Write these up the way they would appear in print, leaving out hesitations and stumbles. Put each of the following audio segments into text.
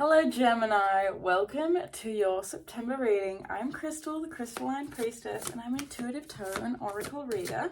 Hello Gemini, welcome to your September reading. I'm Crystal, the Crystalline Priestess, and I'm an intuitive tarot and oracle reader.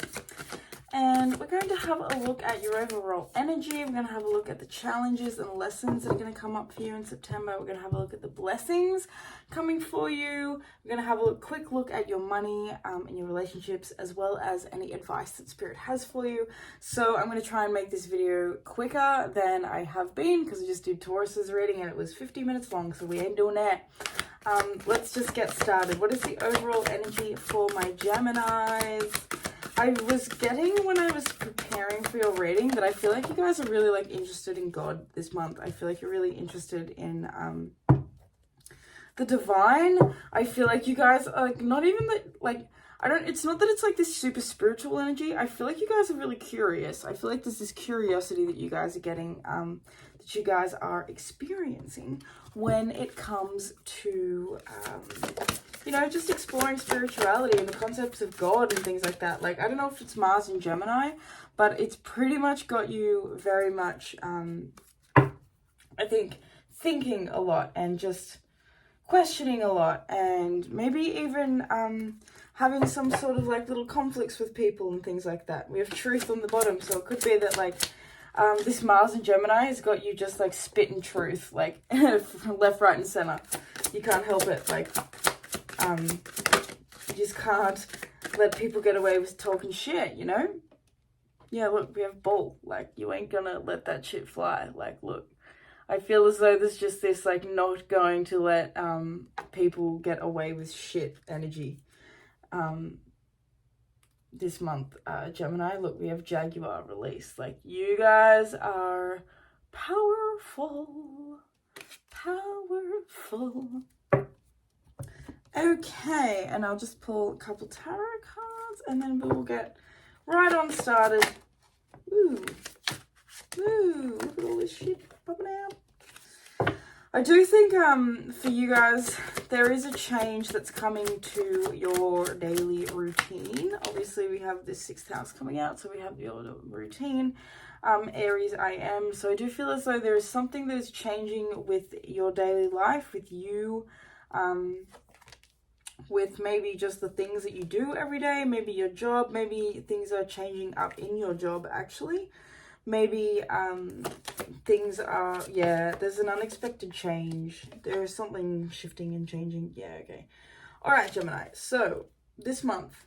And we're going to have a look at your overall energy. We're going to have a look at the challenges and lessons that are going to come up for you in September. We're going to have a look at the blessings coming for you. We're going to have a quick look at your money and your relationships, as well as any advice that Spirit has for you. So I'm going to try and make this video quicker than I have been, because I just did Taurus's reading and it was 50 minutes long, so we ain't doing that. Let's just get started. What is the overall energy for my Geminis? I was getting, when I was preparing for your reading, that I feel like you guys are really interested in God this month. I feel like you're really interested in the divine. I feel like you guys are not even it's not that it's this super spiritual energy. I feel like you guys are really curious. I feel like there's this curiosity that you guys are getting, that you guys are experiencing when it comes to just exploring spirituality and the concepts of God and things like that. I don't know if it's Mars in Gemini, but it's pretty much got you very much, I think, thinking a lot and just questioning a lot, and maybe even having some sort of little conflicts with people and things like that. We have truth on the bottom, so it could be that this Mars in Gemini has got you just spitting truth, left, right, and center. You can't help it. You just can't let people get away with talking shit, you know? Yeah, look, we have bull. You ain't gonna let that shit fly. Look, I feel as though there's just this, not going to let people get away with shit energy. This month, Gemini, look, we have Jaguar release. You guys are powerful. Okay, and I'll just pull a couple tarot cards and then we'll get right on started. Ooh, look at all this shit popping out. I do think for you guys, there is a change that's coming to your daily routine. Obviously, we have this 6th house coming out, so we have your routine. Aries, I am. So I do feel as though there is something that is changing with your daily life, with you, with maybe just the things that you do every day, maybe your job, maybe things are changing up in your job actually. Maybe things are, there's an unexpected change. There is something shifting and changing. Yeah, okay. All right, Gemini. So this month,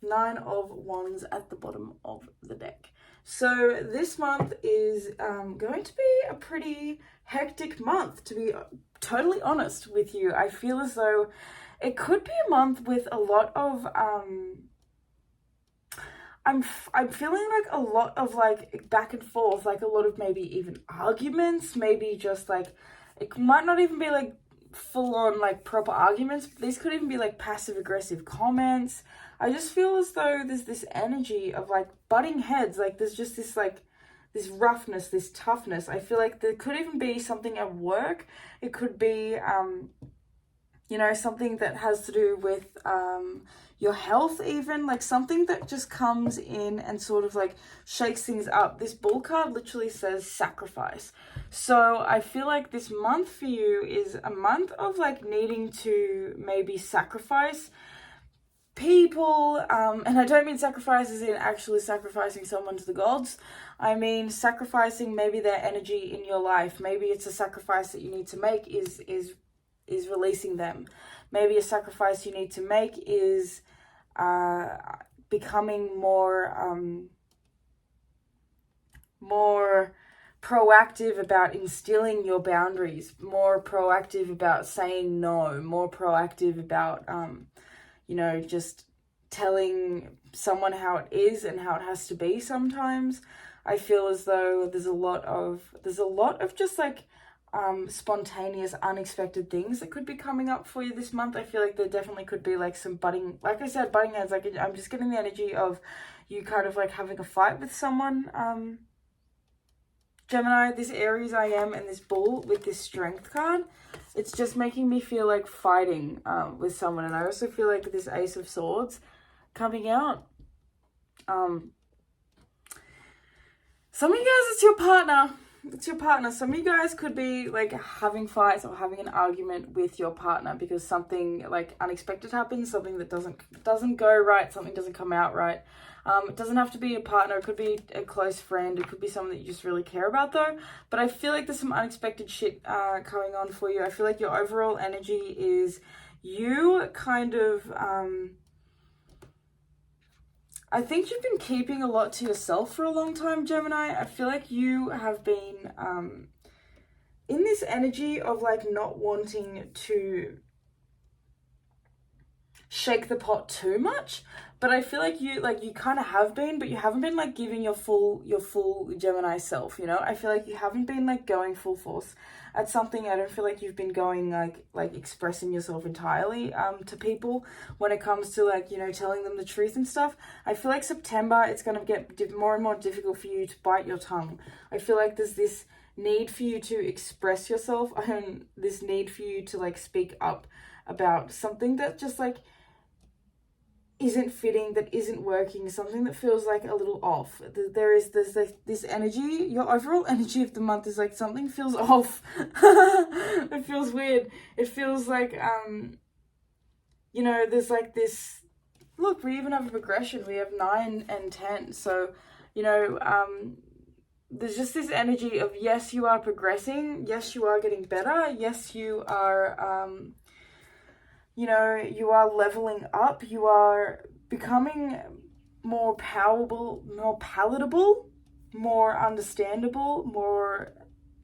9 of Wands at the bottom of the deck. So this month is going to be a pretty hectic month, to be totally honest with you. I feel as though it could be a month with a lot of I'm feeling a lot of back and forth, a lot of maybe even arguments, maybe just it might not even be full on proper arguments. These could even be passive aggressive comments. I just feel as though there's this energy of butting heads. There's just this this roughness, this toughness. I feel there could even be something at work. It could be something that has to do with your health, even something that just comes in and sort of shakes things up. This bull card literally says sacrifice. So I feel this month for you is a month of needing to maybe sacrifice people, and I don't mean sacrifice as in actually sacrificing someone to the gods. I mean sacrificing maybe their energy in your life. Maybe it's a sacrifice that you need to make is releasing them. Maybe a sacrifice you need to make is becoming more proactive about instilling your boundaries, more proactive about saying no, more proactive about just telling someone how it is and how it has to be sometimes. I feel as though there's a lot of just spontaneous, unexpected things that could be coming up for you this month. I feel there definitely could be some butting, I said, butting heads. I'm just getting the energy of you kind of having a fight with someone. Gemini, this Aries I am, and this bull with this strength card, it's just making me feel fighting with someone. And I also feel this Ace of Swords coming out. Some of you guys, it's your partner. it's your partner. Some of you guys could be like having fights or having an argument with your partner because something like unexpected happens, something that doesn't go right, something doesn't come out right. It doesn't have to be a partner, it could be a close friend, it could be someone that you just really care about though. But I feel like there's some unexpected shit going on for you. I feel like your overall energy is you kind of I think you've been keeping a lot to yourself for a long time, Gemini. I feel like you have been in this energy of like not wanting to shake the pot too much, but I feel like you kind of have been, but you haven't been like giving your full Gemini self, you know? I feel like you haven't been like going full force at something. I don't feel like you've been going like expressing yourself entirely to people when it comes to like, you know, telling them the truth and stuff. I feel like September, it's going to get more and more difficult for you to bite your tongue. I feel like there's this need for you to express yourself and this need for you to like speak up about something that just like isn't fitting, that isn't working, something that feels like a little off. There's like this energy, your overall energy of the month is like something feels off. It feels weird. It feels like, you know, there's like this, look, we even have a progression. We have 9 and 10. So, you know, there's just this energy of, yes, you are progressing. Yes, you are getting better. Yes, you are, you know, you are leveling up, you are becoming more powerful, more palatable, more understandable, more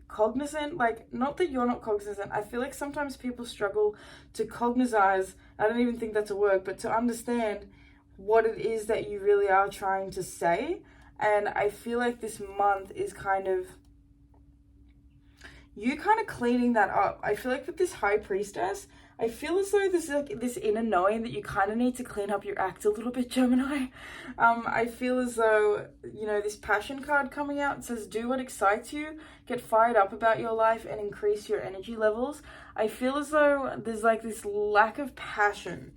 cognizant. Like, not that you're not cognizant. I feel like sometimes people struggle to cognize, I don't even think that's a word, but to understand what it is that you really are trying to say. And I feel like this month is kind of you kind of cleaning that up. I feel like with this High Priestess, I feel as though there's like this inner knowing that you kind of need to clean up your act a little bit, Gemini. I feel as though, you know, this Passion card coming out says, do what excites you, get fired up about your life and increase your energy levels. I feel as though there's like this lack of passion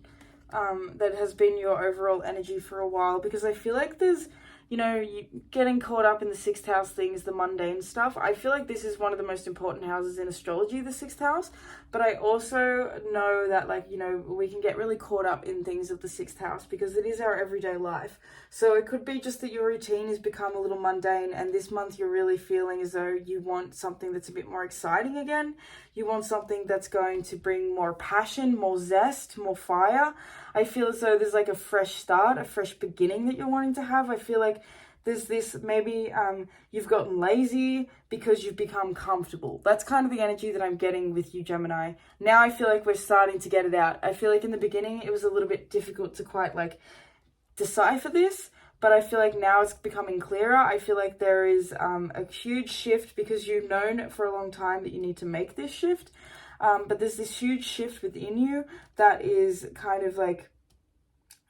that has been your overall energy for a while, because I feel like there's, you know, you getting caught up in the 6th house things, the mundane stuff. I feel like this is one of the most important houses in astrology, the 6th house. But I also know that, like, you know, we can get really caught up in things of the 6th house because it is our everyday life. So it could be just that your routine has become a little mundane, and this month you're really feeling as though you want something that's a bit more exciting again. You want something that's going to bring more passion, more zest, more fire. I feel as though there's like a fresh start, a fresh beginning that you're wanting to have. I feel like there's this, maybe you've gotten lazy because you've become comfortable. That's kind of the energy that I'm getting with you, Gemini. Now I feel like we're starting to get it out. I feel like in the beginning it was a little bit difficult to quite like decipher this, but I feel like now it's becoming clearer. I feel like there is a huge shift because you've known for a long time that you need to make this shift. But there's this huge shift within you that is kind of like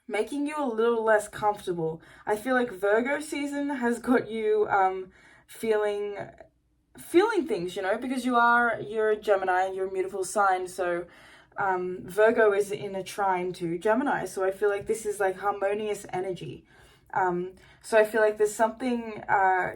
making you a little less comfortable. I feel like Virgo season has got you feeling things, you know, because you're a Gemini and you're a mutable sign. So Virgo is in a trine to Gemini. So I feel like this is like harmonious energy. So I feel like there's something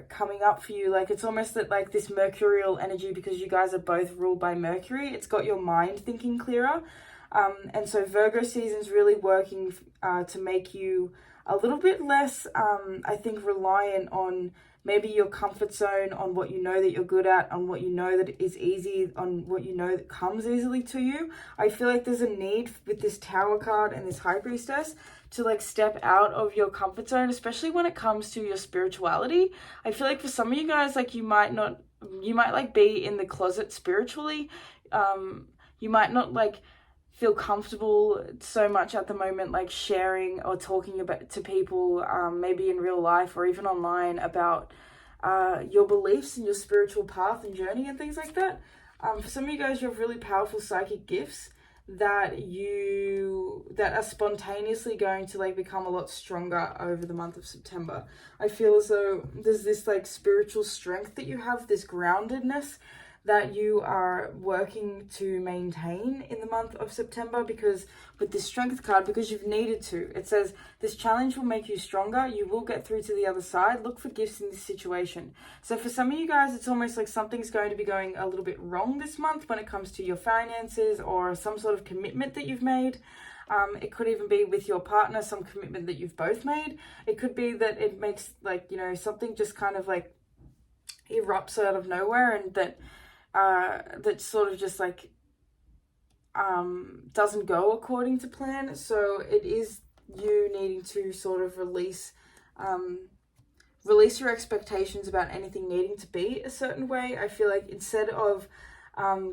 coming up for you. Like it's almost that like this mercurial energy, because you guys are both ruled by Mercury. It's got your mind thinking clearer. And so Virgo season's really working to make you a little bit less, I think, reliant on maybe your comfort zone, on what you know that you're good at, on what you know that is easy, on what you know that comes easily to you. I feel like there's a need with this Tower card and this High Priestess to like step out of your comfort zone, especially when it comes to your spirituality. I feel like for some of you guys, like you might like be in the closet spiritually. You might not like feel comfortable so much at the moment, like sharing or talking about to people, maybe in real life or even online, about your beliefs and your spiritual path and journey and things like that. For some of you guys, you have really powerful psychic gifts that are spontaneously going to like become a lot stronger over the month of September. I feel as though there's this like spiritual strength that you have, this groundedness that you are working to maintain in the month of September, because with this Strength card, because you've needed to. It says, this challenge will make you stronger. You will get through to the other side. Look for gifts in this situation. So for some of you guys, it's almost like something's going to be going a little bit wrong this month when it comes to your finances or some sort of commitment that you've made. It could even be with your partner, some commitment that you've both made. It could be that it makes, like, you know, something just kind of like erupts out of nowhere, and that that sort of just like doesn't go according to plan. So it is you needing to sort of release your expectations about anything needing to be a certain way. I feel like instead of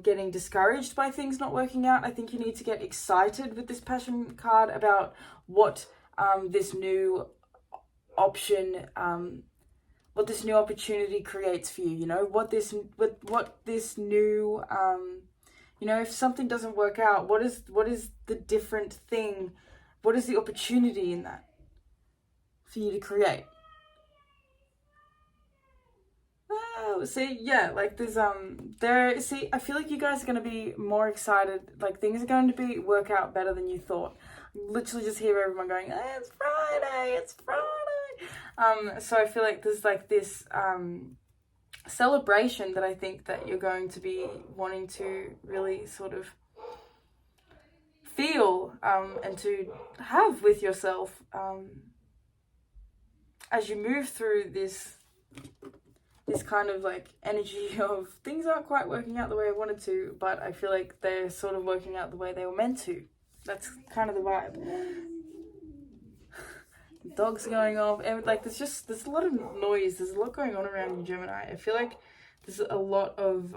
getting discouraged by things not working out, I think you need to get excited with this Passion card about what this new option, what this new opportunity creates for you. You know, what this new, you know, if something doesn't work out, what is the different thing? What is the opportunity in that for you to create? Oh, see, yeah, like there's see, I feel like you guys are going to be more excited. Like things are going to work out better than you thought. Literally just hear everyone going, it's Friday, it's Friday. So I feel like there's like this celebration that I think that you're going to be wanting to really sort of feel and to have with yourself as you move through this kind of like energy of things aren't quite working out the way I wanted to, but I feel like they're sort of working out the way they were meant to. That's kind of the vibe. Dogs going off, and like there's a lot of noise, there's a lot going on around you, Gemini. I feel like there's a lot of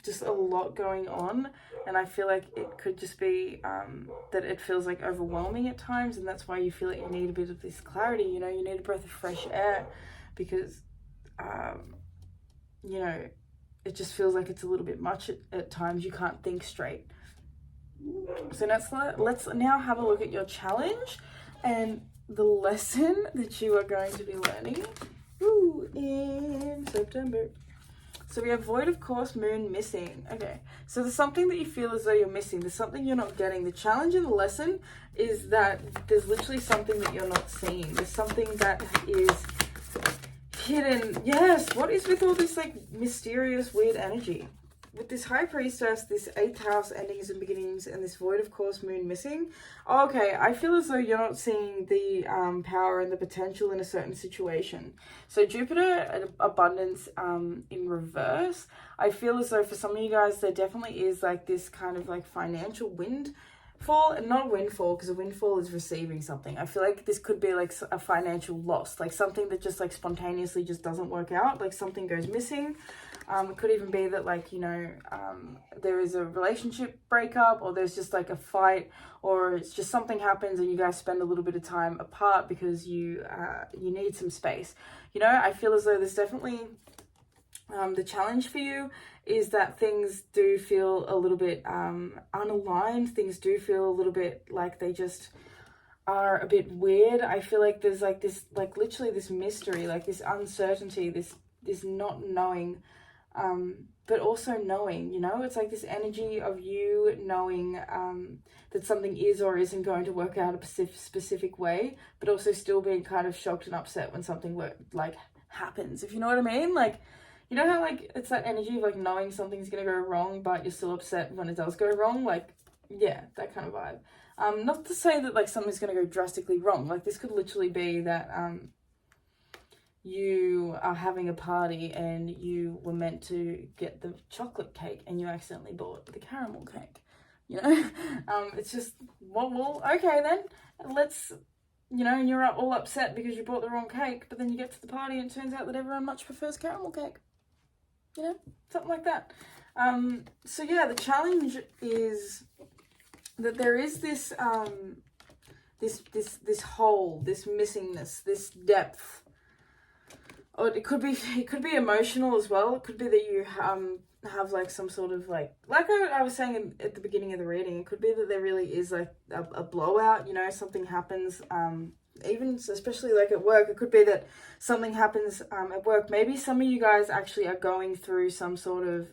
just a lot going on, and I feel like it could just be that it feels like overwhelming at times, and that's why you feel like you need a bit of this clarity. You know, you need a breath of fresh air, because you know, it just feels like it's a little bit much at times. You can't think straight. So let's now have a look at your challenge and the lesson that you are going to be learning in September. So we have void of course, moon, missing. Okay, so there's something that you feel as though you're missing. There's something you're not getting. The challenge and the lesson is that there's literally something that you're not seeing. There's something that is hidden. Yes, what is with all this like mysterious weird energy? With this High Priestess, this 8th house, endings and beginnings, and this void of course, moon, missing. Okay, I feel as though you're not seeing the power and the potential in a certain situation. So Jupiter, abundance in reverse. I feel as though for some of you guys, there definitely is like this kind of like financial windfall, and not a windfall, because a windfall is receiving something. I feel like this could be like a financial loss, like something that just like spontaneously just doesn't work out, like something goes missing. It could even be that like, you know, there is a relationship breakup, or there's just like a fight, or it's just something happens and you guys spend a little bit of time apart because you need some space. You know, I feel as though there's definitely the challenge for you is that things do feel a little bit unaligned. Things do feel a little bit like they just are a bit weird. I feel like there's like this, like literally this mystery, like this uncertainty, this not knowing, but also knowing, you know, it's like this energy of you knowing that something is or isn't going to work out a specific way, but also still being kind of shocked and upset when something like happens, if you know what I mean. Like, you know how like it's that energy of like knowing something's gonna go wrong, but you're still upset when it does go wrong. Like, yeah, that kind of vibe. Not to say that like something's gonna go drastically wrong. Like this could literally be that you are having a party and you were meant to get the chocolate cake and you accidentally bought the caramel cake. You know, it's just well, okay then, let's. You know, and you're all upset because you bought the wrong cake, but then you get to the party and it turns out that everyone much prefers caramel cake. You know, something like that. So yeah, the challenge is that there is this this hole, this missingness, this depth. Or it could be emotional as well. It could be that you have like some sort of like I was saying at the beginning of the reading, it could be that there really is like a blowout, you know, something happens even especially like at work, it could be that something happens at work. Maybe some of you guys actually are going through some sort of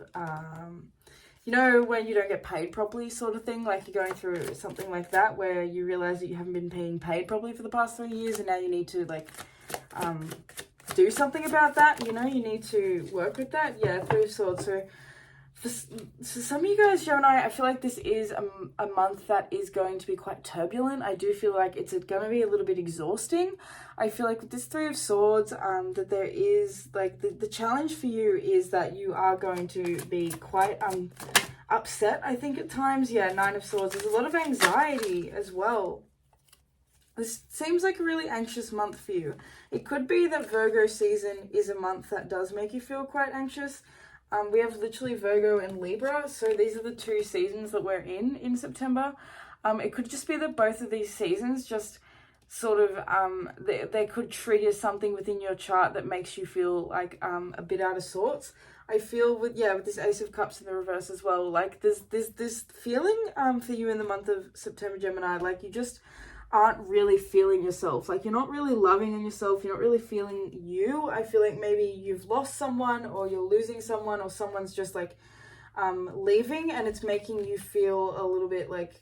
you know, when you don't get paid properly sort of thing, like you're going through something like that where you realize that you haven't been being paid properly for the past 3 years, and now you need to like do something about that. You know, you need to work with that. Yeah, Three of Swords. So for some of you guys, Gemini, I feel like this is a month that is going to be quite turbulent. I do feel like it's going to be a little bit exhausting. I feel like with this Three of Swords, that there is like the challenge for you is that you are going to be quite upset, I think, at times. Yeah, Nine of Swords. There's a lot of anxiety as well. This seems like a really anxious month for you. It could be that Virgo season is a month that does make you feel quite anxious. We have literally Virgo and Libra, so these are the two seasons that we're in September. It could just be that both of these seasons just sort of, they could trigger something within your chart that makes you feel like a bit out of sorts. I feel with this Ace of Cups in the reverse as well, like there's this feeling for you in the month of September, Gemini, like you just aren't really feeling yourself. Like you're not really loving on yourself. You're not really feeling you. I feel like maybe you've lost someone, or you're losing someone, or someone's just like leaving, and it's making you feel a little bit like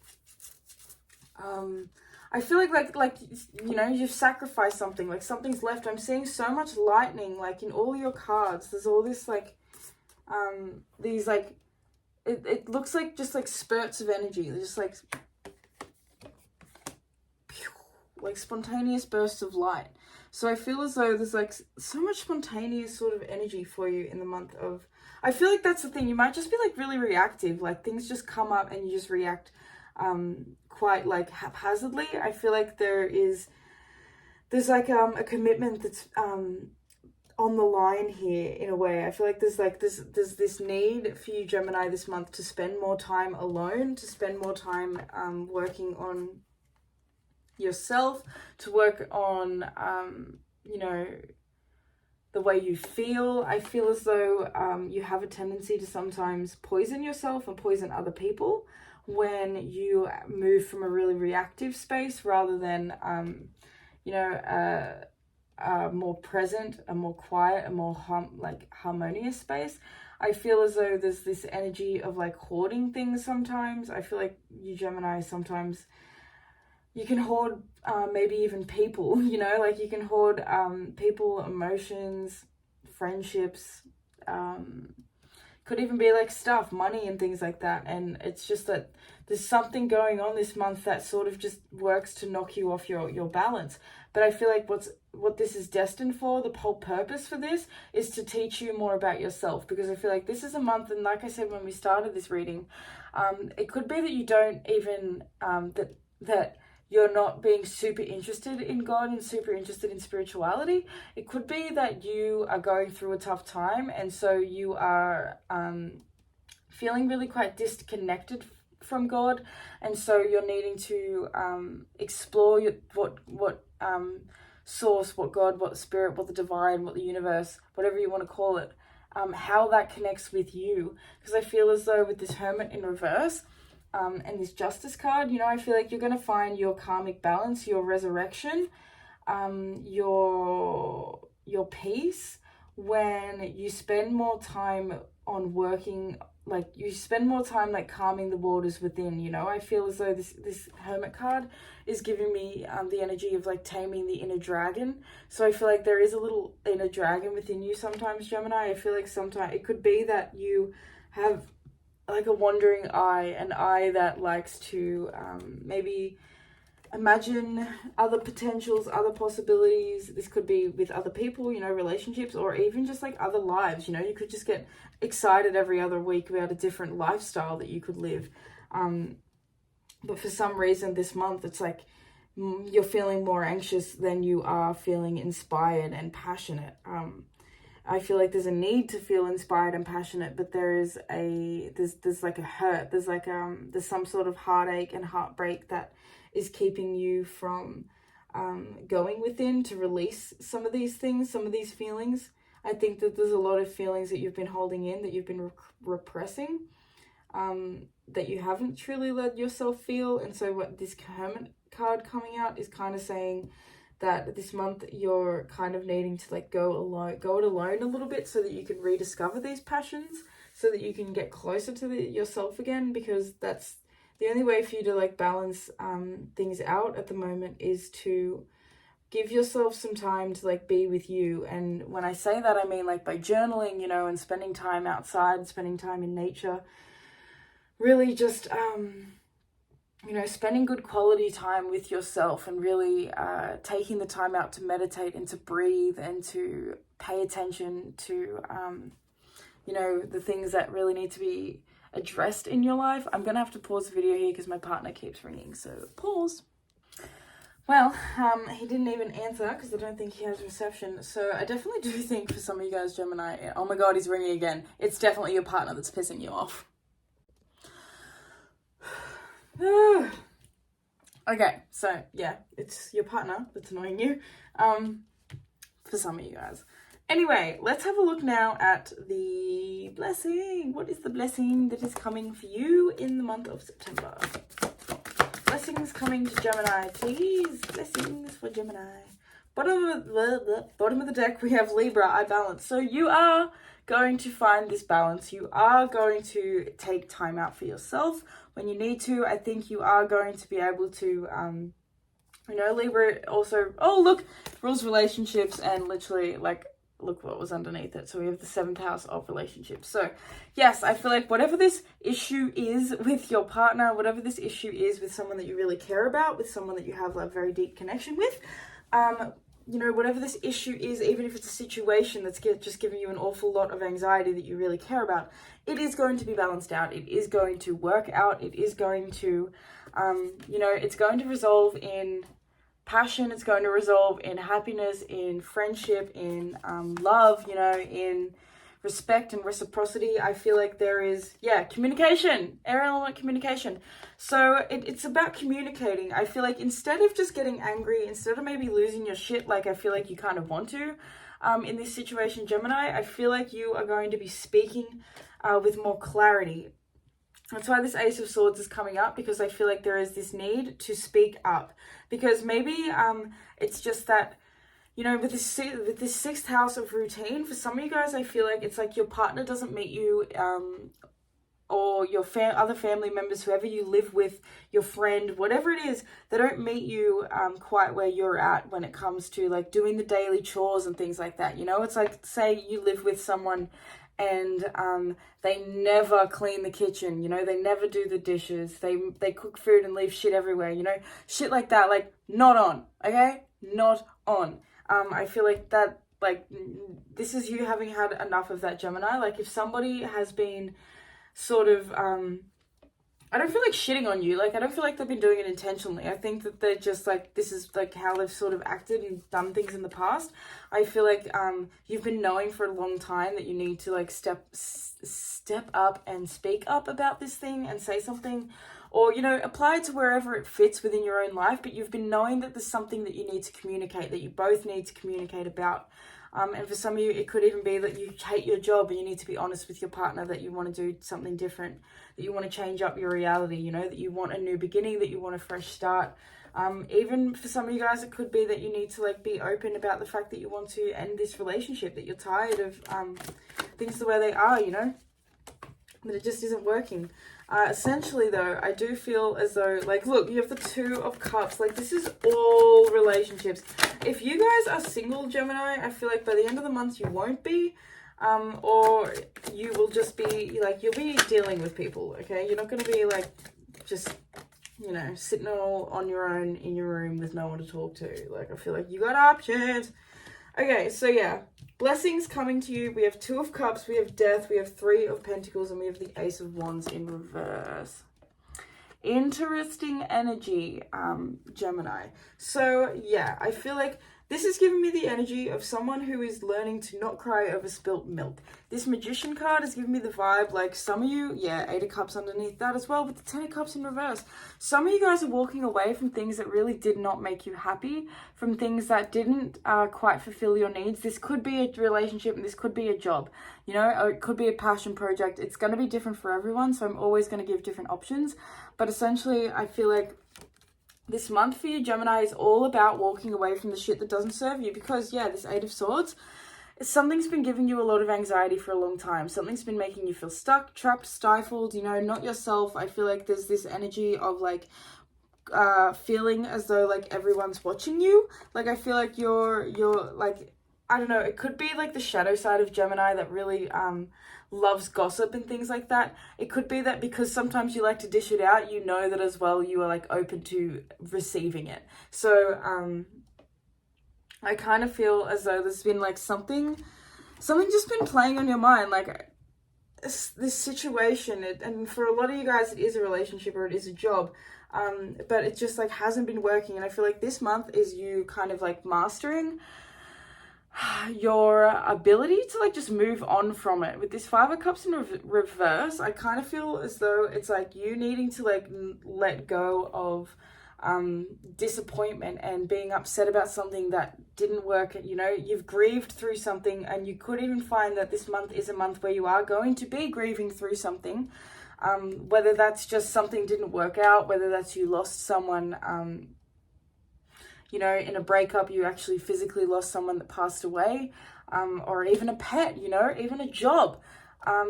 I feel like you know, you've sacrificed something, like something's left. I'm seeing so much lightning like in all your cards. There's all this like these like it looks like just like spurts of energy. They're just like spontaneous bursts of light. So I feel as though there's like so much spontaneous sort of energy for you in the month of, I feel like that's the thing, you might just be like really reactive, like things just come up and you just react quite like haphazardly. I feel like there's like a commitment that's on the line here in a way. I feel like there's this need for you, Gemini, this month to spend more time alone, to spend more time working on yourself, to work on you know, the way you feel. I feel as though you have a tendency to sometimes poison yourself and poison other people when you move from a really reactive space rather than you know, a more present, a more quiet, a more harmonious space. I feel as though there's this energy of like hoarding things sometimes. I feel like you, Gemini, sometimes you can hoard maybe even people, you know, like you can hoard people, emotions, friendships, could even be like stuff, money and things like that. And it's just that there's something going on this month that sort of just works to knock you off your balance. But I feel like what this is destined for, the whole purpose for this, is to teach you more about yourself. Because I feel like this is a month, and like I said when we started this reading, it could be that you don't even, that you're not being super interested in God and super interested in spirituality. It could be that you are going through a tough time, and so you are feeling really quite disconnected from God, and so you're needing to explore what source, what God, what spirit, what the divine, what the universe, whatever you want to call it, how that connects with you. Because I feel as though with this Hermit in reverse, and this Justice card, you know, I feel like you're going to find your karmic balance, your resurrection, your peace when you spend more time on working, like you spend more time like calming the waters within, you know. I feel as though this Hermit card is giving me the energy of like taming the inner dragon. So I feel like there is a little inner dragon within you sometimes, Gemini. I feel like sometimes it could be that you have like a wandering eye, an eye that likes to maybe imagine other potentials, other possibilities. This could be with other people, you know, relationships, or even just like other lives. You know, you could just get excited every other week about a different lifestyle that you could live. But for some reason this month, it's like you're feeling more anxious than you are feeling inspired and passionate. I feel like there's a need to feel inspired and passionate, but there's like a hurt. There's some sort of heartache and heartbreak that is keeping you from going within to release some of these things, some of these feelings. I think that there's a lot of feelings that you've been holding in, that you've been repressing, that you haven't truly let yourself feel. And so what this Hermit card coming out is kind of saying that this month you're kind of needing to like go it alone a little bit so that you can rediscover these passions, so that you can get closer to yourself again, because that's the only way for you to like balance things out at the moment, is to give yourself some time to like be with you. And when I say that, I mean like by journaling, you know, and spending time outside, spending time in nature, really just you know, spending good quality time with yourself, and really taking the time out to meditate and to breathe and to pay attention to you know, the things that really need to be addressed in your life. I'm gonna have to pause the video here because my partner keeps ringing, so pause. Well, he didn't even answer because I don't think he has reception. So I definitely do think for some of you guys, Gemini, oh my God, he's ringing again. It's definitely your partner that's pissing you off. Okay, so yeah, it's your partner that's annoying you, for some of you guys. Anyway, let's have a look now at the blessing. What is the blessing that is coming for you in the month of September? Blessings coming to Gemini, please. Blessings for Gemini. Bottom of the deck, we have Libra, I balance. So you are going to find this balance. You are going to take time out for yourself when you need to. I think you are going to be able to, you know, Libra also, oh look, rules relationships, and literally like, look what was underneath it. So we have the 7th house of relationships. So yes, I feel like whatever this issue is with your partner, whatever this issue is with someone that you really care about, with someone that you have a very deep connection with, you know, whatever this issue is, even if it's a situation that's just giving you an awful lot of anxiety that you really care about, it is going to be balanced out. It is going to work out. It is going to, you know, it's going to resolve in passion. It's going to resolve in happiness, in friendship, in love, you know, in respect and reciprocity. I feel like there is, yeah, communication, air element communication. So it's about communicating. I feel like instead of just getting angry, instead of maybe losing your shit, like I feel like you kind of want to, in this situation, Gemini, I feel like you are going to be speaking with more clarity. That's why this Ace of Swords is coming up, because I feel like there is this need to speak up, because maybe it's just that, you know, with this 6th house of routine, for some of you guys, I feel like it's like your partner doesn't meet you, or your other family members, whoever you live with, your friend, whatever it is, they don't meet you quite where you're at when it comes to like doing the daily chores and things like that. You know, it's like, say you live with someone and they never clean the kitchen, you know, they never do the dishes, they cook food and leave shit everywhere, you know, shit like that, like, not on, okay? Not on. I feel like that, like, this is you having had enough of that, Gemini. Like, if somebody has been sort of, I don't feel like shitting on you, like, I don't feel like they've been doing it intentionally. I think that they're just, like, this is, like, how they've sort of acted and done things in the past. I feel like, you've been knowing for a long time that you need to, like, step up and speak up about this thing and say something, or, you know, apply it to wherever it fits within your own life, but you've been knowing that there's something that you need to communicate, that you both need to communicate about. And for some of you, it could even be that you hate your job and you need to be honest with your partner that you want to do something different, that you want to change up your reality, you know, that you want a new beginning, that you want a fresh start. Even for some of you guys, it could be that you need to like be open about the fact that you want to end this relationship, that you're tired of things the way they are, you know, that it just isn't working. Essentially though, I do feel as though, like, look, you have the 2 of Cups, like, this is all relationships. If you guys are single, Gemini, I feel like by the end of the month you won't be, or you will just be, like, you'll be dealing with people, okay? You're not going to be, like, just, you know, sitting all on your own in your room with no one to talk to. Like, I feel like you got options. Okay, so yeah, blessings coming to you. We have 2 of Cups, we have Death, we have 3 of Pentacles, and we have the Ace of Wands in reverse. Interesting energy, Gemini. So yeah, I feel like this is giving me the energy of someone who is learning to not cry over spilt milk. This Magician card is giving me the vibe, like some of you, yeah, 8 of Cups underneath that as well, with the 10 of Cups in reverse. Some of you guys are walking away from things that really did not make you happy, from things that didn't quite fulfill your needs. This could be a relationship and this could be a job, you know, or it could be a passion project. It's going to be different for everyone, so I'm always going to give different options. But essentially, I feel like This month for you, Gemini, is all about walking away from the shit that doesn't serve you, because, yeah, this Eight of Swords, something's been giving you a lot of anxiety for a long time. Something's been making you feel stuck, trapped, stifled, you know, not yourself. I feel like there's this energy of like feeling as though like everyone's watching you. Like I feel like you're like, I don't know, it could be like the shadow side of Gemini that really loves gossip and things like that. It could be that because sometimes you like to dish it out, you know that as well you are like open to receiving it. So I kind of feel as though there's been like something just been playing on your mind, like this situation, and for a lot of you guys it is a relationship or it is a job, but it just like hasn't been working. And I feel like this month is you kind of like mastering your ability to like just move on from it. With this Five of Cups in reverse, I kind of feel as though it's like you needing to like let go of disappointment and being upset about something that didn't work. You know, you've grieved through something, and you could even find that this month is a month where you are going to be grieving through something, whether that's just something didn't work out, whether that's you lost someone, you know, in a breakup, you actually physically lost someone that passed away, or even a pet, you know, even a job.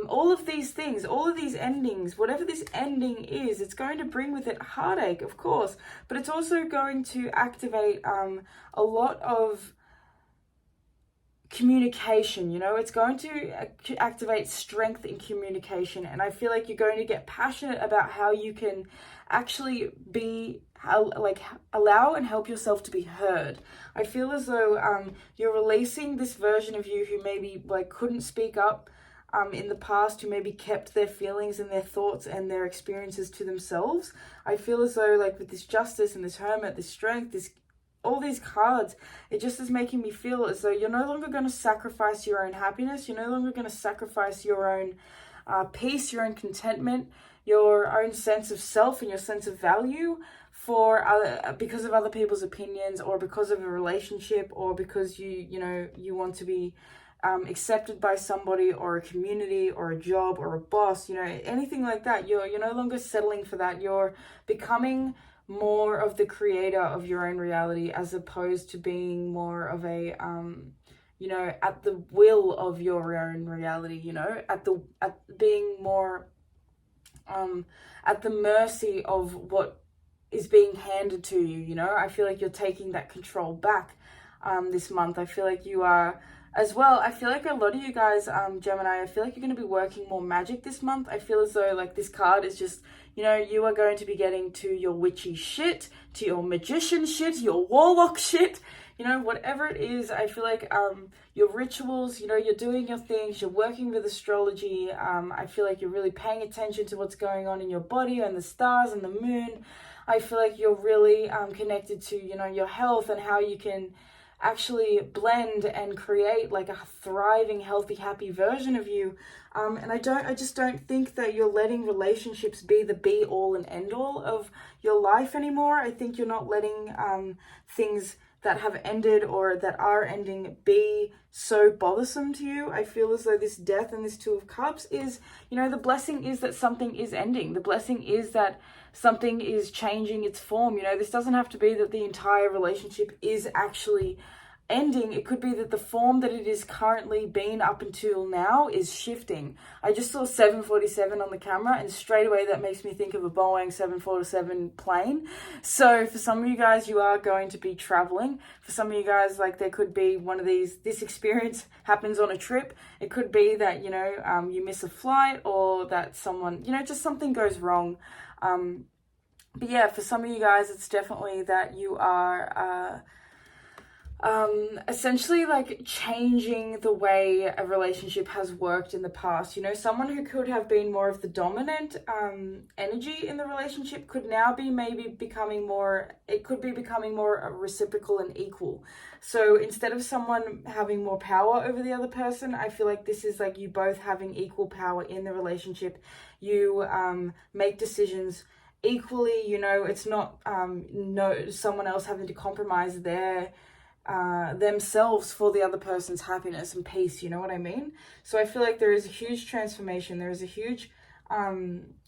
All of these things, all of these endings, whatever this ending is, it's going to bring with it heartache, of course, but it's also going to activate a lot of communication, you know. It's going to activate strength in communication, and I feel like you're going to get passionate about how you can actually be like allow and help yourself to be heard. I feel as though you're releasing this version of you who maybe like couldn't speak up in the past, who maybe kept their feelings and their thoughts and their experiences to themselves. I feel as though like with this Justice and this Hermit, this Strength, this all these cards, it just is making me feel as though you're no longer going to sacrifice your own happiness. You're no longer going to sacrifice your own peace, your own contentment, your own sense of self and your sense of value because of other people's opinions, or because of a relationship, or because you know you want to be accepted by somebody or a community or a job or a boss, you know, anything like that. You're no longer settling for that. You're becoming more of the creator of your own reality, as opposed to being more of a you know, at the will of your own reality, you know, at being more at the mercy of what is being handed to you, you know. I feel like you're taking that control back this month. I feel like you are as well. I feel like a lot of you guys, Gemini, I feel like you're going to be working more magic this month. I feel as though like this card is just, you know, you are going to be getting to your witchy shit, to your magician shit, your warlock shit, you know, whatever it is. I feel like your rituals, you know, you're doing your things, you're working with astrology. I feel like you're really paying attention to what's going on in your body and the stars and the moon. I feel like you're really connected to, you know, your health and how you can actually blend and create like a thriving, healthy, happy version of you. And I just don't think that you're letting relationships be the be all and end all of your life anymore. I think you're not letting things that have ended or that are ending be so bothersome to you. I feel as though this Death and this Two of Cups is, you know, the blessing is that something is ending. The blessing is that something is changing its form. You know, this doesn't have to be that the entire relationship is actually ending. It could be that the form that it is currently been up until now is shifting. I just saw 747 on the camera, and straight away that makes me think of a Boeing 747 plane. So for some of you guys, you are going to be traveling. For some of you guys, like there could be one of these, this experience happens on a trip. It could be that, you know, you miss a flight, or that someone, you know, just something goes wrong. But yeah, for some of you guys, it's definitely that you are essentially like changing the way a relationship has worked in the past. You know, someone who could have been more of the dominant energy in the relationship could now be maybe becoming more, it could be becoming more reciprocal and equal. So instead of someone having more power over the other person, I feel like this is like you both having equal power in the relationship. You make decisions equally, you know, it's not no someone else having to compromise their themselves for the other person's happiness and peace, you know what I mean? So I feel like there is a huge transformation, there is a huge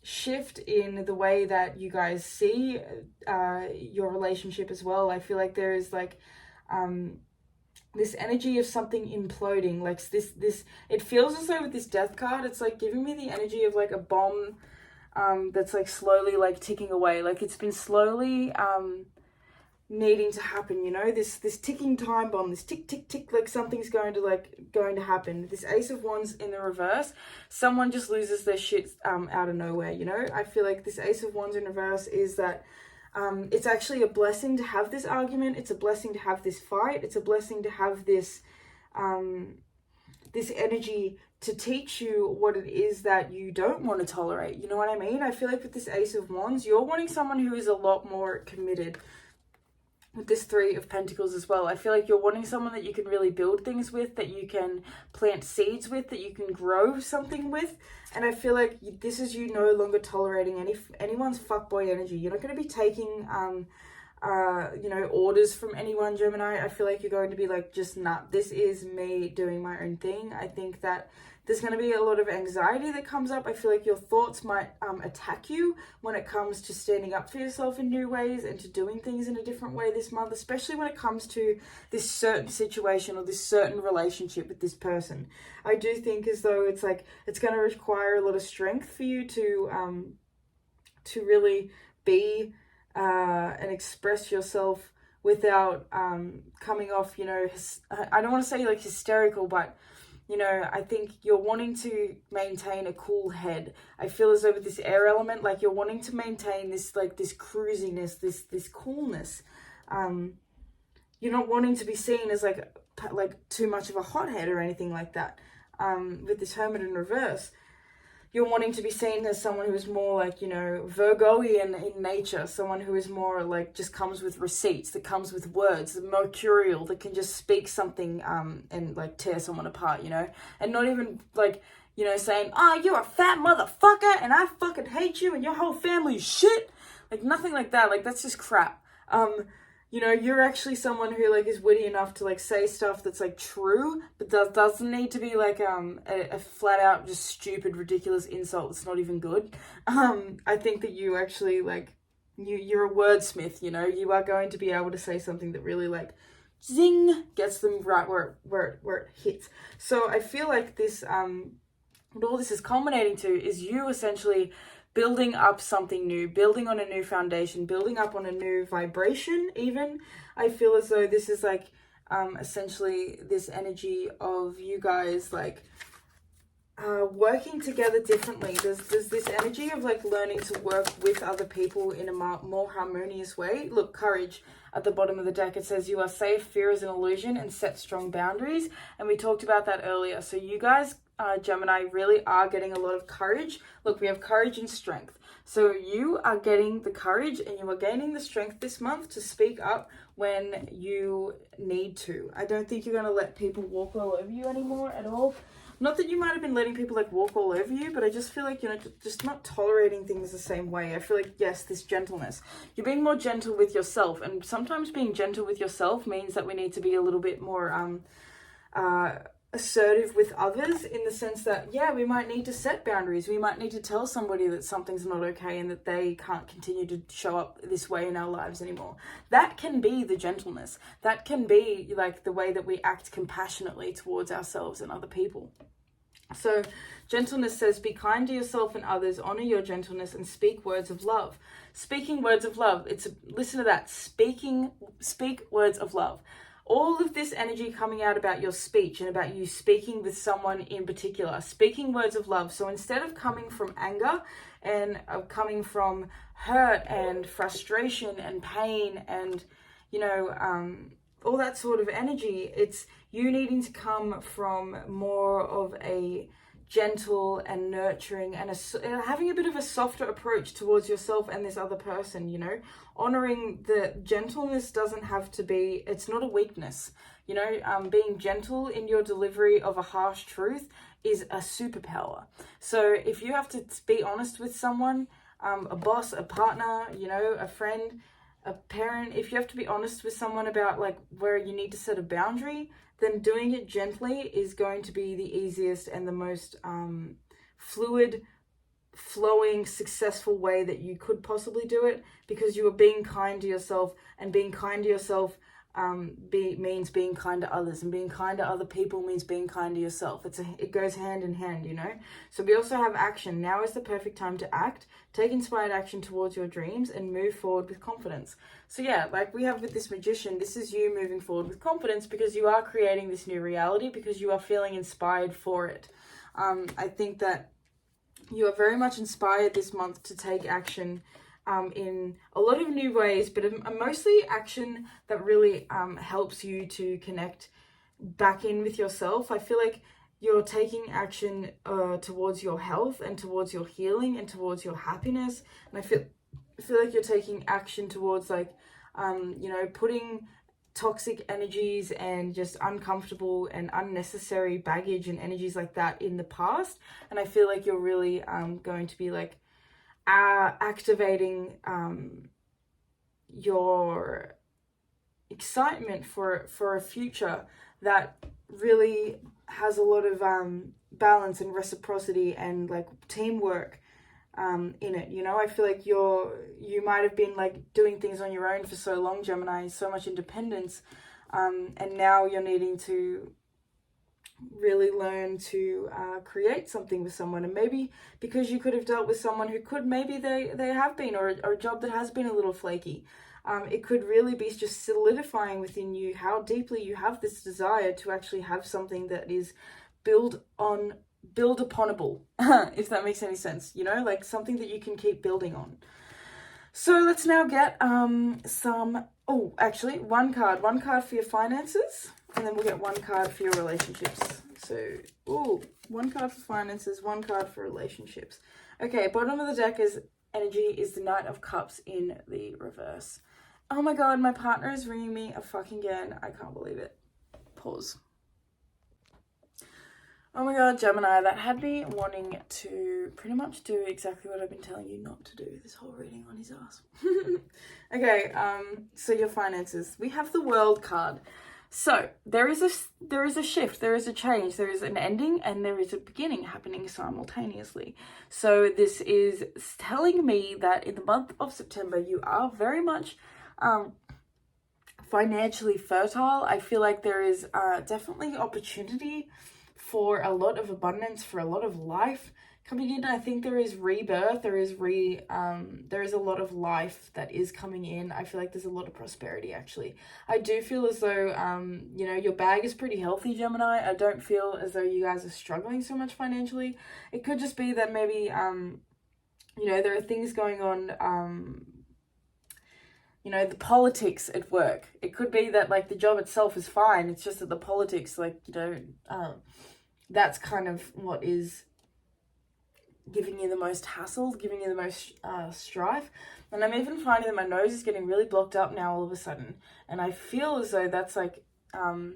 shift in the way that you guys see your relationship as well. I feel like there is like this energy of something imploding, like this it feels as though with this death card, it's like giving me the energy of like a bomb that's like slowly like ticking away, like it's been slowly needing to happen, you know, this ticking time bomb, this tick tick tick, like something's going to happen. This Ace of Wands in the reverse, someone just loses their shit out of nowhere, you know. I feel like this Ace of Wands in reverse is that it's actually a blessing to have this argument, it's a blessing to have this fight, it's a blessing to have this this energy to teach you what it is that you don't want to tolerate, you know what I mean? I feel like with this Ace of Wands, you're wanting someone who is a lot more committed. With this Three of Pentacles as well, I feel like you're wanting someone that you can really build things with, that you can plant seeds with, that you can grow something with. And I feel like this is you no longer tolerating anyone's fuckboy energy. You're not going to be taking you know, orders from anyone, Gemini. I feel like you're going to be like, just nah, this is me doing my own thing. I think that there's going to be a lot of anxiety that comes up. I feel like your thoughts might attack you when it comes to standing up for yourself in new ways and to doing things in a different way this month, especially when it comes to this certain situation or this certain relationship with this person. I do think as though it's like, it's going to require a lot of strength for you to really be and express yourself without coming off, you know, I don't want to say like hysterical, but you know, I think you're wanting to maintain a cool head. I feel as though with this air element, like you're wanting to maintain this, like this cruisiness, this coolness. You're not wanting to be seen as like too much of a hothead or anything like that. With this Hermit in reverse, you're wanting to be seen as someone who is more like, you know, Virgoian in nature, someone who is more like just comes with receipts, that comes with words, mercurial, that can just speak something and like tear someone apart, you know, and not even like, you know, saying, oh, you're a fat motherfucker and I fucking hate you and your whole family is shit, like nothing like that. Like that's just crap. You know, you're actually someone who like is witty enough to like say stuff that's like true, but doesn't need to be like a flat out just stupid, ridiculous insult that's not even good. I think that you actually like you're a wordsmith, you know, you are going to be able to say something that really like zing gets them right where it hits. So I feel like this what all this is culminating to is you essentially building up something new, building on a new foundation, building up on a new vibration even. I feel as though this is like essentially this energy of you guys like working together differently. There's this energy of like learning to work with other people in a more harmonious way. Look, courage at the bottom of the deck, it says you are safe, fear is an illusion, and set strong boundaries. And we talked about that earlier. So you guys, Gemini, really are getting a lot of courage. Look, we have courage and strength. So you are getting the courage and you are gaining the strength this month to speak up when you need to. I don't think you're going to let people walk all over you anymore at all. Not that you might have been letting people like walk all over you, but I just feel like, you know, just not tolerating things the same way. I feel like, yes, this gentleness. You're being more gentle with yourself. And sometimes being gentle with yourself means that we need to be a little bit more assertive with others, in the sense that, yeah, we might need to set boundaries. We might need to tell somebody that something's not okay and that they can't continue to show up this way in our lives anymore. That can be the gentleness. That can be like the way that we act compassionately towards ourselves and other people. So gentleness says, be kind to yourself and others, honor your gentleness, and speak words of love. Speaking words of love. Listen to that. Speak words of love. All of this energy coming out about your speech and about you speaking with someone in particular, speaking words of love. So instead of coming from anger and coming from hurt and frustration and pain and, you know, all that sort of energy, it's you needing to come from more of a gentle and nurturing and having a bit of a softer approach towards yourself and this other person, you know, honoring the gentleness doesn't have to be, it's not a weakness, you know, being gentle in your delivery of a harsh truth is a superpower. So if you have to be honest with someone, a boss, a partner, you know, a friend, a parent, if you have to be honest with someone about like where you need to set a boundary, then doing it gently is going to be the easiest and the most fluid flowing, successful way that you could possibly do it, because you are being kind to yourself, and being kind to yourself means being kind to others, and being kind to other people means being kind to yourself. It goes hand in hand, you know. So we also have action. Now is the perfect time to act, take inspired action towards your dreams, and move forward with confidence. So yeah, like we have with this Magician, this is you moving forward with confidence, because you are creating this new reality, because you are feeling inspired for it. I think that you are very much inspired this month to take action in a lot of new ways, but mostly action that really helps you to connect back in with yourself. I feel like you're taking action towards your health, and towards your healing, and towards your happiness. And I feel like you're taking action towards, like, you know, putting toxic energies and just uncomfortable and unnecessary baggage and energies like that in the past. And I feel like you're really going to be like activating your excitement for a future that really has a lot of balance and reciprocity and like teamwork in it, you know. I feel like you might have been like doing things on your own for so long, Gemini, so much independence, and now you're needing to really learn to create something with someone. And maybe because you could have dealt with someone who could, maybe they have been, or a job that has been a little flaky, it could really be just solidifying within you how deeply you have this desire to actually have something that is build uponable, if that makes any sense, you know, like something that you can keep building on. So let's now get one card for your finances, and then we'll get one card for your relationships. So, one card for finances, one card for relationships. Okay, bottom of the deck is energy is the Knight of Cups in the reverse. Oh my god, my partner is ringing me a fucking again. I can't believe it. Pause. Oh my god, Gemini, that had me wanting to pretty much do exactly what I've been telling you not to do this whole reading on his ass. Okay, so your finances. We have the World card. So there is a shift, there is a change, there is an ending, and there is a beginning happening simultaneously. So this is telling me that in the month of September, you are very much financially fertile. I feel like there is definitely opportunity for a lot of abundance, for a lot of life coming in. I think there is rebirth, there is a lot of life that is coming in. I feel like there's a lot of prosperity, actually. I do feel as though, you know, your bag is pretty healthy, Gemini. I don't feel as though you guys are struggling so much financially. It could just be that maybe, you know, there are things going on, you know, the politics at work. It could be that, like, the job itself is fine. It's just that the politics, like, you know, that's kind of what is giving you the most hassle, giving you the most strife. And I'm even finding that my nose is getting really blocked up now all of a sudden. And I feel as though that's like, you know,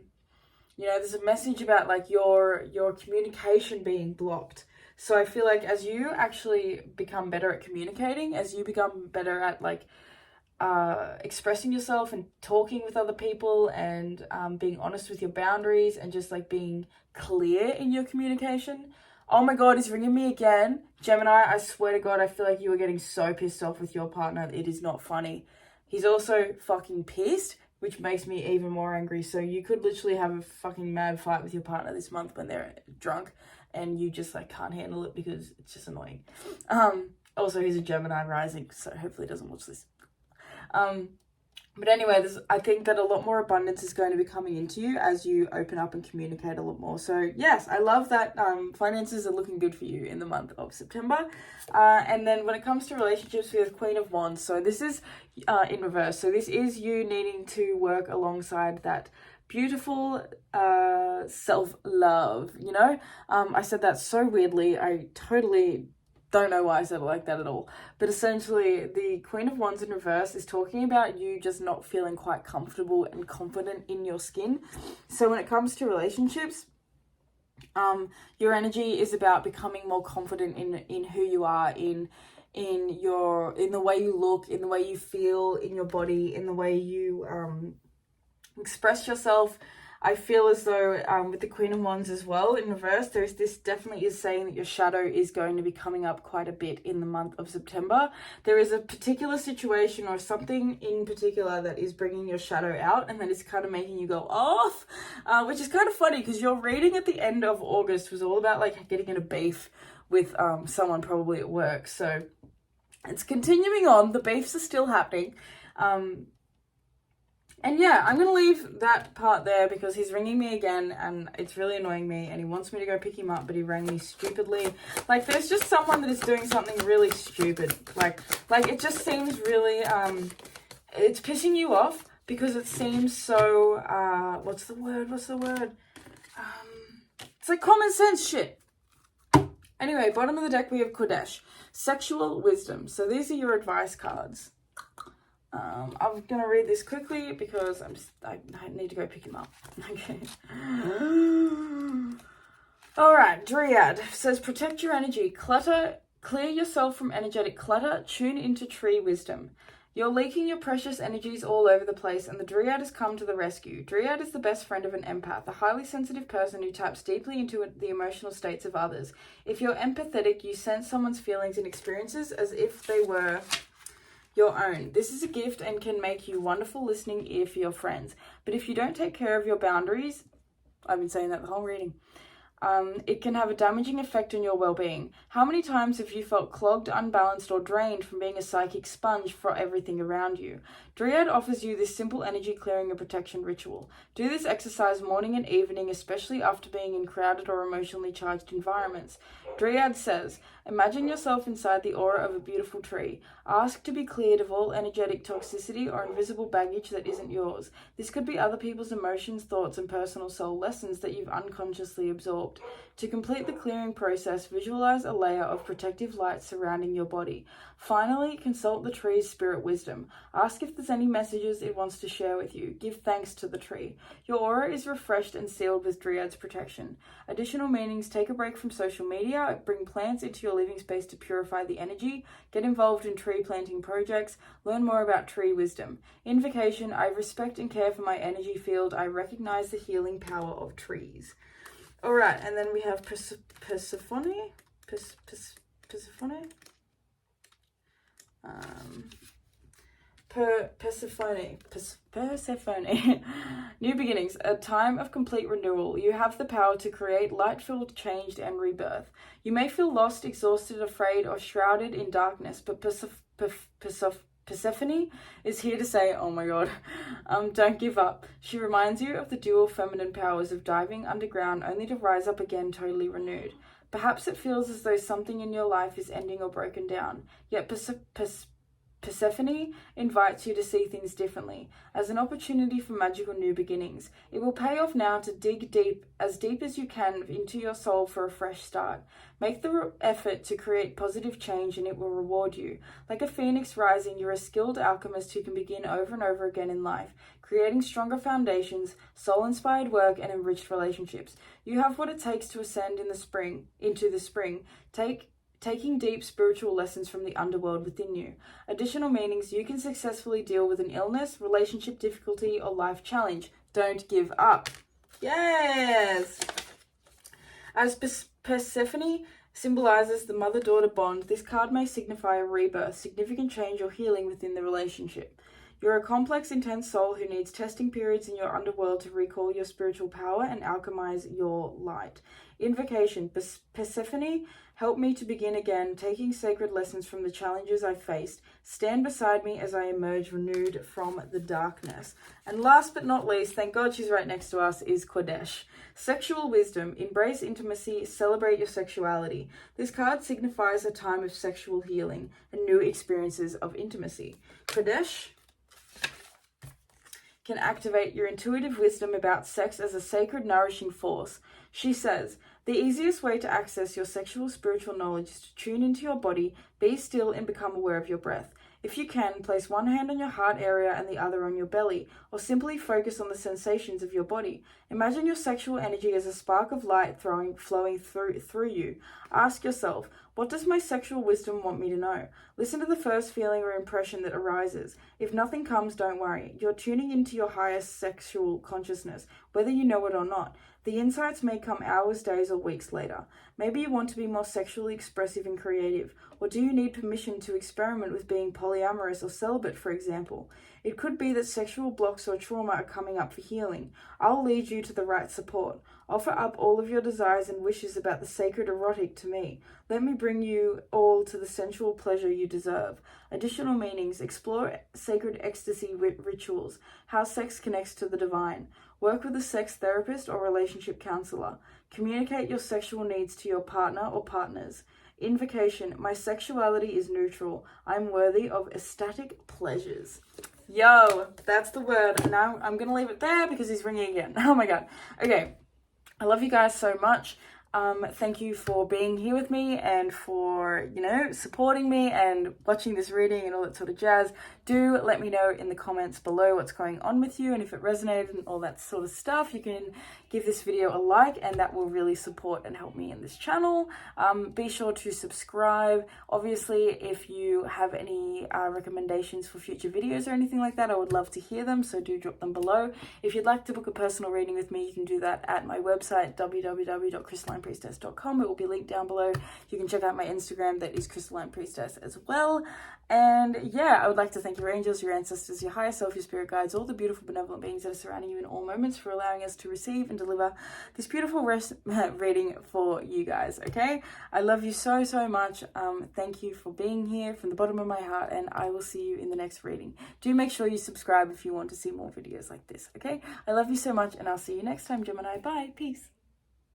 there's a message about like your communication being blocked. So I feel like as you actually become better at communicating, as you become better at like expressing yourself and talking with other people, and being honest with your boundaries, and just like being clear in your communication. Oh my god, he's ringing me again. Gemini, I swear to god, I feel like you are getting so pissed off with your partner. It is not funny. He's also fucking pissed, which makes me even more angry. So you could literally have a fucking mad fight with your partner this month when they're drunk, and you just like can't handle it because it's just annoying. Also, he's a Gemini rising, so hopefully he doesn't watch this. But anyway, I think that a lot more abundance is going to be coming into you as you open up and communicate a lot more. So yes, I love that finances are looking good for you in the month of September. And then when it comes to relationships, we have Queen of Wands. So this is in reverse. So this is you needing to work alongside that beautiful self-love, you know? I said that so weirdly. I totally don't know why I said it like that at all. But essentially, the Queen of Wands in reverse is talking about you just not feeling quite comfortable and confident in your skin. So when it comes to relationships, your energy is about becoming more confident in who you are, in the way you look, in the way you feel in your body, in the way you express yourself. I feel as though with the Queen of Wands as well in reverse, this definitely is saying that your shadow is going to be coming up quite a bit in the month of September. There is a particular situation or something in particular that is bringing your shadow out, and that is kind of making you go off, which is kind of funny because your reading at the end of August was all about like getting in a beef with someone probably at work. So it's continuing on. The beefs are still happening. And yeah, I'm going to leave that part there because he's ringing me again and it's really annoying me and he wants me to go pick him up, but he rang me stupidly. Like, there's just someone that is doing something really stupid. Like it just seems really, it's pissing you off because it seems so, what's the word? It's like common sense shit. Anyway, bottom of the deck we have Kodesh, sexual wisdom. So these are your advice cards. I'm going to read this quickly because I need to go pick him up. Okay. All right, Dryad says protect your energy, clear yourself from energetic clutter, tune into tree wisdom. You're leaking your precious energies all over the place and the Dryad has come to the rescue. Dryad is the best friend of an empath, a highly sensitive person who taps deeply into the emotional states of others. If you're empathetic, you sense someone's feelings and experiences as if they were your own. This is a gift and can make you wonderful listening ear for your friends. But if you don't take care of your boundaries, I've been saying that the whole reading, it can have a damaging effect on your well-being. How many times have you felt clogged, unbalanced, or drained from being a psychic sponge for everything around you? Dryad offers you this simple energy clearing and protection ritual. Do this exercise morning and evening, especially after being in crowded or emotionally charged environments. Dryad says, imagine yourself inside the aura of a beautiful tree. Ask to be cleared of all energetic toxicity or invisible baggage that isn't yours. This could be other people's emotions, thoughts, and personal soul lessons that you've unconsciously absorbed. To complete the clearing process, visualize a layer of protective light surrounding your body. Finally, consult the tree's spirit wisdom. Ask if there's any messages it wants to share with you. Give thanks to the tree. Your aura is refreshed and sealed with Dryad's protection. Additional meanings: take a break from social media, bring plants into your living space to purify the energy, get involved in tree planting projects, learn more about tree wisdom. Invocation: I respect and care for my energy field. I recognize the healing power of trees. All right, and then we have Persephone. Persephone. New beginnings, a time of complete renewal. You have the power to create light-filled change and rebirth. You may feel lost, exhausted, afraid, or shrouded in darkness, but Persephone is here to say, oh my god, don't give up. She reminds you of the dual feminine powers of diving underground only to rise up again totally renewed. Perhaps it feels as though something in your life is ending or broken down, yet Persephone invites you to see things differently, as an opportunity for magical new beginnings. It will pay off now to dig deep as you can into your soul for a fresh start. Make the effort to create positive change and it will reward you. Like a phoenix rising, you're a skilled alchemist who can begin over and over again in life, creating stronger foundations, soul-inspired work, and enriched relationships. You have what it takes to ascend into the spring. Taking deep spiritual lessons from the underworld within you. Additional meanings: you can successfully deal with an illness, relationship difficulty, or life challenge. Don't give up. Yes! As Persephone symbolizes the mother-daughter bond, this card may signify a rebirth, significant change, or healing within the relationship. You're a complex, intense soul who needs testing periods in your underworld to recall your spiritual power and alchemize your light. Invocation: Persephone, help me to begin again, taking sacred lessons from the challenges I've faced. Stand beside me as I emerge renewed from the darkness. And last but not least, thank God she's right next to us, is Kodesh. Sexual wisdom. Embrace intimacy, celebrate your sexuality. This card signifies a time of sexual healing and new experiences of intimacy. Kodesh can activate your intuitive wisdom about sex as a sacred, nourishing force. She says, the easiest way to access your sexual spiritual knowledge is to tune into your body, be still, and become aware of your breath. If you can, place one hand on your heart area and the other on your belly, or simply focus on the sensations of your body. Imagine your sexual energy as a spark of light flowing through you. Ask yourself, What does my sexual wisdom want me to know? Listen to the first feeling or impression that arises. If nothing comes, don't worry. You're tuning into your highest sexual consciousness, whether you know it or not. The insights may come hours, days, or weeks later. Maybe you want to be more sexually expressive and creative, or do you need permission to experiment with being polyamorous or celibate, for example? It could be that sexual blocks or trauma are coming up for healing. I'll lead you to the right support. Offer up all of your desires and wishes about the sacred erotic to me. Let me bring you all to the sensual pleasure you deserve. Additional meanings: explore sacred ecstasy rituals, how sex connects to the divine. Work with a sex therapist or relationship counselor. Communicate your sexual needs to your partner or partners. Invocation: my sexuality is neutral. I'm worthy of ecstatic pleasures. Yo, that's the word. Now I'm going to leave it there because he's ringing again. Oh my God. Okay. I love you guys so much. Thank you for being here with me and for, supporting me and watching this reading and all that sort of jazz. Do let me know in the comments below what's going on with you, and if it resonated and all that sort of stuff, you can give this video a like, and that will really support and help me in this channel. Be sure to subscribe. Obviously, if you have any recommendations for future videos or anything like that, I would love to hear them, so do drop them below. If you'd like to book a personal reading with me, you can do that at my website, www.crystallinepriestess.com. It will be linked down below. You can check out my Instagram, that is Crystalline Priestess as well. And yeah, I would like to thank your angels, your ancestors, your higher self, your spirit guides, all the beautiful benevolent beings that are surrounding you in all moments, for allowing us to receive and deliver this beautiful reading for you guys, okay? I love you so, so much. Thank you for being here from the bottom of my heart, and I will see you in the next reading. Do make sure you subscribe if you want to see more videos like this, okay? I love you so much, and I'll see you next time, Gemini. Bye. Peace.